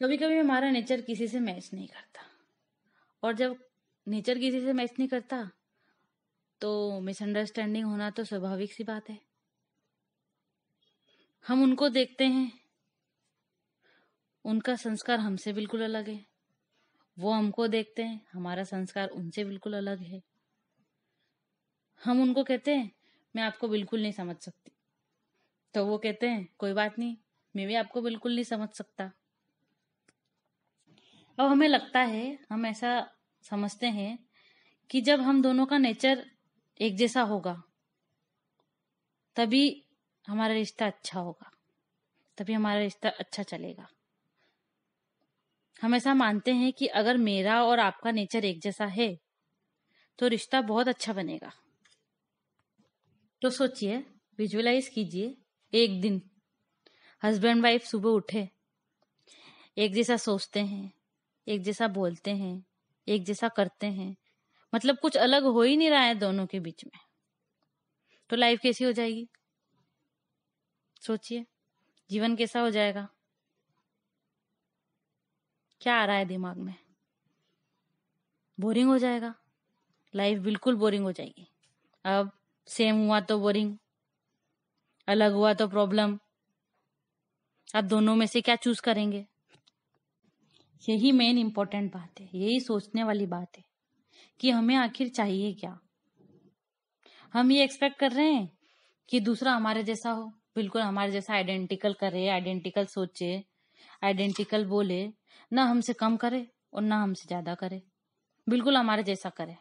कभी कभी हमारा नेचर किसी से मैच नहीं करता, और जब नेचर किसी से मैच नहीं करता तो मिसअंडरस्टैंडिंग होना तो स्वाभाविक सी बात है। हम उनको देखते हैं, उनका संस्कार हमसे बिल्कुल अलग है, वो हमको देखते हैं, हमारा संस्कार उनसे बिल्कुल अलग है। हम उनको कहते हैं मैं आपको बिल्कुल नहीं समझ सकती, तो वो कहते हैं कोई बात नहीं, मैं भी आपको बिल्कुल नहीं समझ सकता। अब हमें लगता है, हम ऐसा समझते हैं कि जब हम दोनों का नेचर एक जैसा होगा तभी हमारा रिश्ता अच्छा होगा, तभी हमारा रिश्ता अच्छा चलेगा। हम ऐसा मानते हैं कि अगर मेरा और आपका नेचर एक जैसा है तो रिश्ता बहुत अच्छा बनेगा। तो सोचिए, विजुअलाइज कीजिए, एक दिन हस्बैंड वाइफ सुबह उठे, एक जैसा सोचते हैं, एक जैसा बोलते हैं, एक जैसा करते हैं, मतलब कुछ अलग हो ही नहीं रहा है दोनों के बीच में, तो लाइफ कैसी हो जाएगी? सोचिए, जीवन कैसा हो जाएगा? क्या आ रहा है दिमाग में? बोरिंग हो जाएगा, लाइफ बिल्कुल बोरिंग हो जाएगी। अब सेम हुआ तो बोरिंग, अलग हुआ तो प्रॉब्लम। अब दोनों में से क्या चूज करेंगे? यही मेन इंपॉर्टेंट बात है, यही सोचने वाली बात है कि हमें आखिर चाहिए क्या। हम ये एक्सपेक्ट कर रहे हैं कि दूसरा हमारे जैसा हो, बिल्कुल हमारे जैसा आइडेंटिकल करे, आइडेंटिकल सोचे, आइडेंटिकल बोले, ना हमसे कम करे और ना हमसे ज्यादा करे, बिल्कुल हमारे जैसा करे।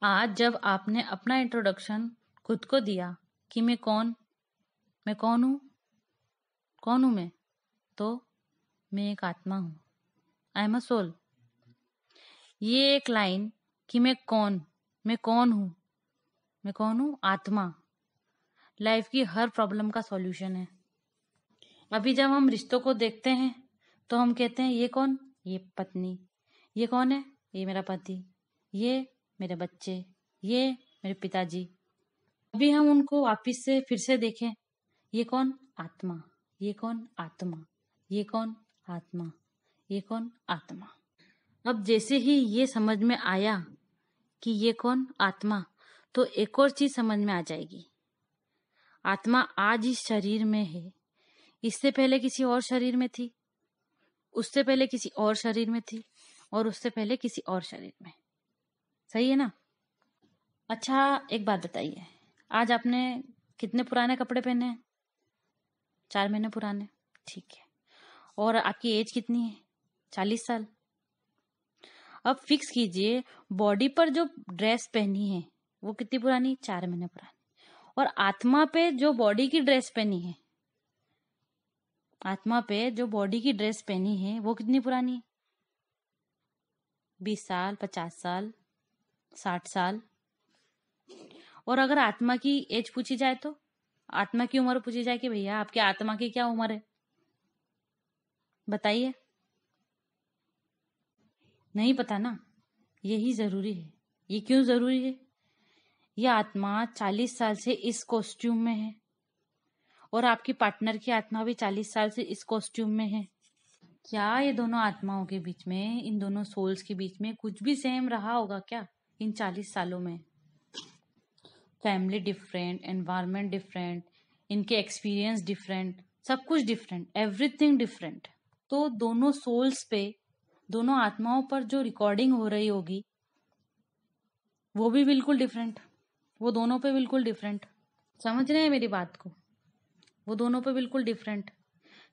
आज जब आपने अपना इंट्रोडक्शन खुद को दिया कि मैं कौन हूँ, कौन हूँ मैं, तो मैं एक आत्मा हूँ, आई एम अ सोल। ये एक लाइन कि मैं कौन हूँ, मैं कौन हूँ, आत्मा, लाइफ की हर प्रॉब्लम का सॉल्यूशन है। अभी जब हम रिश्तों को देखते हैं तो हम कहते हैं ये कौन, ये पत्नी, ये कौन है, ये मेरा पति, ये मेरे बच्चे, ये मेरे पिताजी। अभी हम उनको वापिस से फिर से देखें, ये कौन, आत्मा, ये कौन, आत्मा, ये कौन, आत्मा, ये कौन, आत्मा। अब जैसे ही ये समझ में आया कि ये कौन, आत्मा, तो एक और चीज समझ में आ जाएगी। आत्मा आज इस शरीर में है, इससे पहले किसी और शरीर में थी, उससे पहले किसी और शरीर में थी, और उससे पहले किसी और शरीर में। सही है ना? अच्छा, एक बात बताइए, आज आपने कितने पुराने कपड़े पहने हैं? 4 महीने पुराने, ठीक है। और आपकी एज कितनी है? 40 साल। अब फिक्स कीजिए, बॉडी पर जो ड्रेस पहनी है वो कितनी पुरानी? 4 महीने पुरानी। और आत्मा पे जो बॉडी की ड्रेस पहनी है, आत्मा पे जो बॉडी की ड्रेस पहनी है वो कितनी पुरानी है? 20 साल, 50 साल, 60 साल। और अगर आत्मा की एज पूछी जाए तो, आत्मा की उम्र पूछी जाए कि भैया आपकी आत्मा की क्या उम्र है, बताइए। नहीं पता ना, यही जरूरी है। ये क्यों जरूरी है? यह आत्मा 40 साल से इस कॉस्ट्यूम में है, और आपकी पार्टनर की आत्मा भी 40 साल से इस कॉस्ट्यूम में है। क्या ये दोनों आत्माओं के बीच में, इन दोनों सोल्स के बीच में कुछ भी सेम रहा होगा क्या इन 40 सालों में? फैमिली डिफरेंट, एनवायरनमेंट डिफरेंट, इनके एक्सपीरियंस डिफरेंट, सब कुछ डिफरेंट, एवरीथिंग डिफरेंट। तो दोनों सोल्स पे, दोनों आत्माओं पर जो रिकॉर्डिंग हो रही होगी वो भी बिल्कुल डिफरेंट, वो दोनों पे बिल्कुल डिफरेंट। समझ रहे हैं मेरी बात को? वो दोनों पे बिल्कुल डिफरेंट।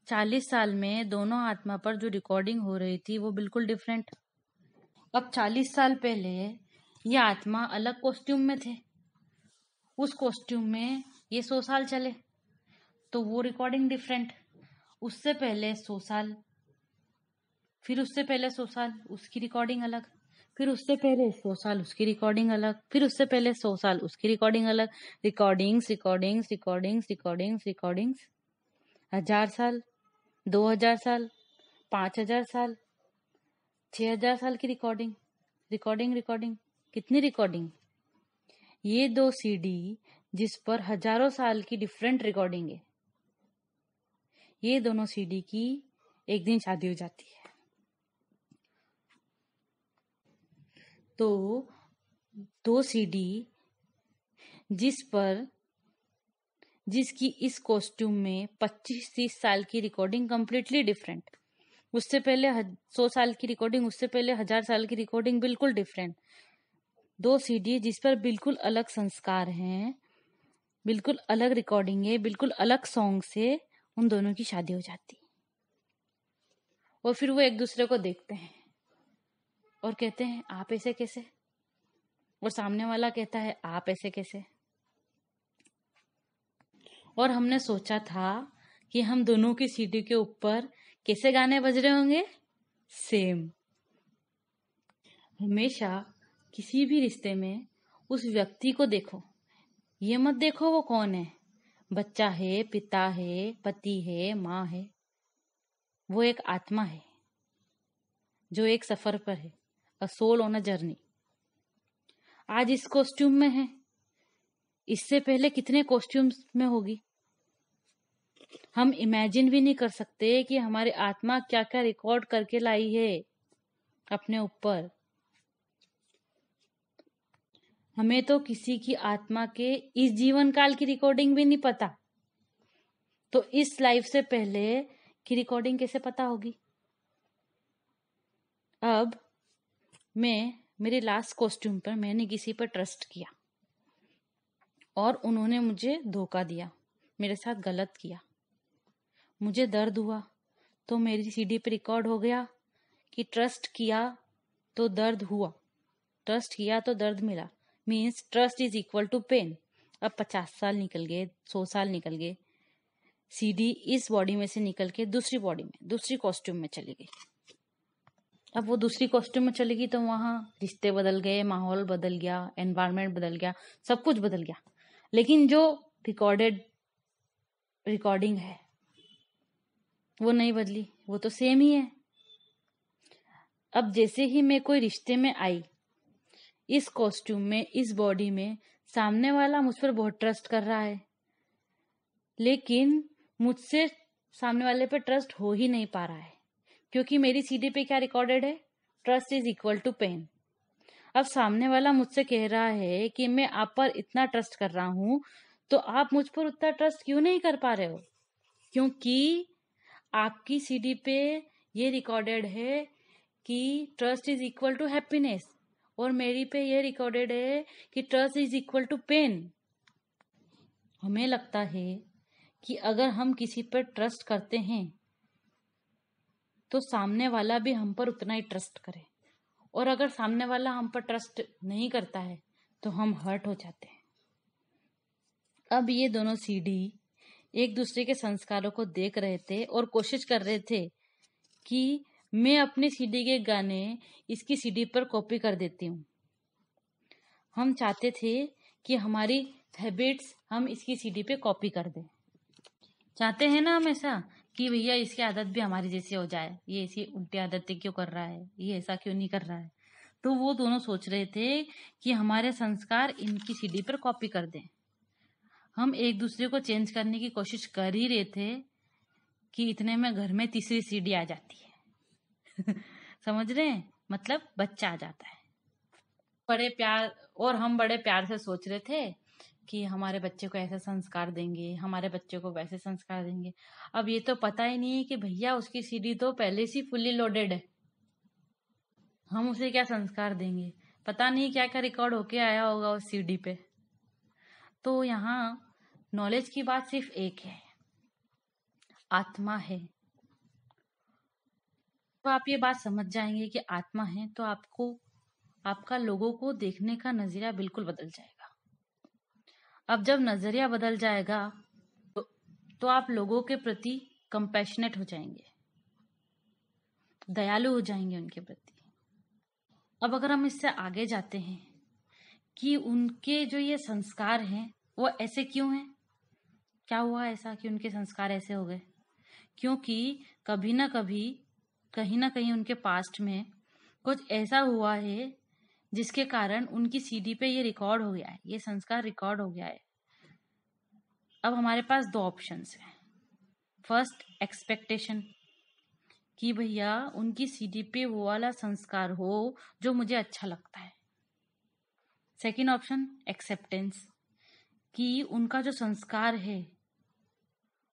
40 साल में दोनों आत्मा पर जो रिकॉर्डिंग हो रही थी वो बिल्कुल डिफरेंट। अब 40 साल पहले ये आत्मा अलग कॉस्ट्यूम में थे, उस कॉस्ट्यूम में ये 100 साल चले, तो वो रिकॉर्डिंग डिफरेंट। उससे पहले 100 साल, फिर उससे पहले 100 साल उसकी रिकॉर्डिंग अलग, फिर उससे पहले 100 साल उसकी रिकॉर्डिंग अलग, फिर उससे पहले 100 साल उसकी रिकॉर्डिंग अलग। Recordings recordings recordings recordings recordings, 1000 साल, 2000 साल, 5000 साल, 6000 साल की रिकॉर्डिंग, रिकॉर्डिंग रिकॉर्डिंग, कितनी रिकॉर्डिंग? ये 2 सीडी जिस पर हजारों साल की डिफरेंट रिकॉर्डिंग है, ये दोनों सीडी की एक दिन शादी हो जाती है। तो 2 सीडी जिसकी इस कॉस्ट्यूम में 25-30 साल की रिकॉर्डिंग कंप्लीटली डिफरेंट, उससे पहले 100 साल की रिकॉर्डिंग, उससे पहले 1000 साल की रिकॉर्डिंग बिल्कुल डिफरेंट। 2 सीडी जिस पर बिल्कुल अलग संस्कार हैं, बिल्कुल अलग रिकॉर्डिंग है, बिल्कुल अलग सॉन्ग से उन दोनों की शादी हो जाती। और फिर वो एक दूसरे को देखते हैं और कहते हैं आप ऐसे कैसे, और सामने वाला कहता है आप ऐसे कैसे। और हमने सोचा था कि हम दोनों की सीडी के ऊपर कैसे गाने बज रहे होंगे, सेम। हमेशा किसी भी रिश्ते में उस व्यक्ति को देखो, ये मत देखो वो कौन है, बच्चा है, पिता है, पति है, माँ है। वो एक आत्मा है जो एक सफर पर है, a soul on a journey. आज इस कॉस्ट्यूम में है, इससे पहले कितने कॉस्ट्यूम्स में होगी। हम इमेजिन भी नहीं कर सकते कि हमारी आत्मा क्या क्या रिकॉर्ड करके लाई है अपने ऊपर। हमें तो किसी की आत्मा के इस जीवन काल की रिकॉर्डिंग भी नहीं पता, तो इस लाइफ से पहले की रिकॉर्डिंग कैसे पता होगी। अब मेरे लास्ट कॉस्ट्यूम पर मैंने किसी पर ट्रस्ट किया और उन्होंने मुझे धोखा दिया, मेरे साथ गलत किया। मुझे दर्द हुआ, तो मेरी सीडी पे रिकॉर्ड हो गया कि ट्रस्ट किया तो दर्द हुआ, ट्रस्ट किया तो दर्द मिला, means trust is equal to pain. अब 50 साल निकल गए, 100 साल निकल गए, सीडी इस बॉडी में से निकल के दूसरी बॉडी में, दूसरी कॉस्ट्यूम में चली गई। अब वो दूसरी कॉस्ट्यूम में चली गई तो वहां रिश्ते बदल गए, माहौल बदल गया, एनवायरनमेंट बदल गया, सब कुछ बदल गया, लेकिन जो रिकॉर्डिंग है वो नहीं बदली, वो तो सेम ही है। अब जैसे ही मैं कोई रिश्ते में आई, इस कॉस्ट्यूम में, इस बॉडी में, सामने वाला मुझ पर बहुत ट्रस्ट कर रहा है, लेकिन मुझसे सामने वाले पे ट्रस्ट हो ही नहीं पा रहा है, क्योंकि मेरी सीडी पे क्या रिकॉर्डेड है, trust is equal to pain. अब सामने वाला मुझसे कह रहा है कि मैं आप पर इतना ट्रस्ट कर रहा हूं, तो आप मुझ पर उतना ट्रस्ट क्यों नहीं कर पा रहे हो, क्योंकि आपकी सीडी पे ये रिकॉर्डेड है कि trust is equal to happiness, और मेरी पे ये रिकॉर्डेड है कि trust is equal to pain. हमें लगता है कि अगर हम किसी पर ट्रस्ट करते हैं तो सामने वाला भी हम पर उतना ही ट्रस्ट करे, और अगर सामने वाला हम पर ट्रस्ट नहीं करता है तो हम हर्ट हो जाते हैं। अब ये दोनों सीडी एक दूसरे के संस्कारों को देख रहे थे और कोशिश कर रहे थे कि मैं अपनी सीडी के गाने इसकी सीडी पर कॉपी कर देती हूँ। हम चाहते थे कि हमारी हैबिट्स हम इसकी सीडी पे कॉपी कर दें। चाहते हैं ना हम ऐसा कि भैया इसकी आदत भी हमारी जैसी हो जाए, ये ऐसी उल्टी आदतें क्यों कर रहा है, ये ऐसा क्यों नहीं कर रहा है। तो वो दोनों सोच रहे थे कि हमारे संस्कार इनकी सीडी पर कॉपी कर दें। हम एक दूसरे को चेंज करने की कोशिश कर ही रहे थे कि इतने में घर में तीसरी सीडी आ जाती है समझ रहे हैं, मतलब बच्चा आ जाता है। हम बड़े प्यार से सोच रहे थे कि हमारे बच्चे को ऐसे संस्कार देंगे, हमारे बच्चे को वैसे संस्कार देंगे। अब ये तो पता ही नहीं है कि भैया उसकी सीडी तो पहले से फुल्ली लोडेड है, हम उसे क्या संस्कार देंगे, पता नहीं क्या क्या रिकॉर्ड होके आया होगा उस सीडी पे। तो यहाँ नॉलेज की बात सिर्फ एक है, आत्मा है। तो आप ये बात समझ जाएंगे कि आत्मा है तो आपका लोगों को देखने का नजरिया बिल्कुल बदल जाएगा। अब जब नजरिया बदल जाएगा तो आप लोगों के प्रति कंपैशनेट हो जाएंगे, दयालु हो जाएंगे उनके प्रति। अब अगर हम इससे आगे जाते हैं कि उनके जो ये संस्कार हैं वो ऐसे क्यों हैं, क्या हुआ ऐसा कि उनके संस्कार ऐसे हो गए, क्योंकि कभी ना कभी कहीं ना कहीं उनके पास्ट में कुछ ऐसा हुआ है जिसके कारण उनकी सीडी पे ये रिकॉर्ड हो गया है, ये संस्कार रिकॉर्ड हो गया है। अब हमारे पास 2 ऑप्शंस हैं, फर्स्ट एक्सपेक्टेशन कि भैया उनकी सीढ़ी पे वो वाला संस्कार हो जो मुझे अच्छा लगता है। सेकंड ऑप्शन एक्सेप्टेंस कि उनका जो संस्कार है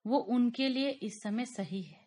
वो उनके लिए इस समय सही है।